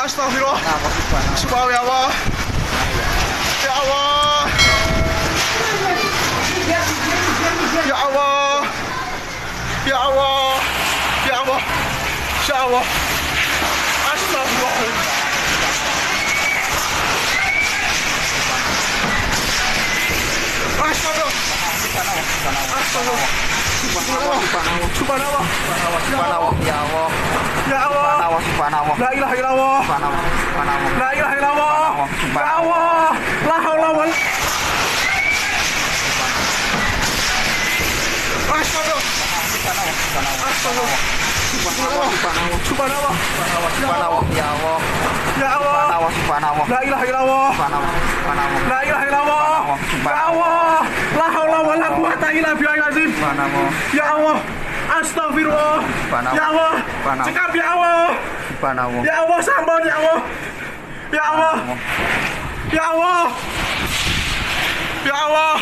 Astagfirullah. Subhanallah ya Allah. Ya Allah. Ya Allah. Ya Allah. Ya Allah. Ya Allah. Astagfirullah. Astagfirullah. Astagfirullah. Subhanallah. Subhanallah. Subhanallah. Ya Allah. Ya Allah. Subhanallah. La ilaha illallah. Subhanallah. La ilaha illallah. Ya Allah. La haula wala Astagfirullah. Astagfirullah. Subhanallah. Subhanallah. Subhanallah. Ya Allah. Ya Allah. Subhanallah. La ilaha illallah. Subhanallah. La ilaha illallah. Ya Allah. La haula wala quwata illa billahil azim. Subhanallah. Ya Allah. Astagfirullah. Ya Allah. Cekap ya Allah. Subhanallah. Ya Allah, sambal ya Allah. Ya Allah. Ya Allah. Ya Allah.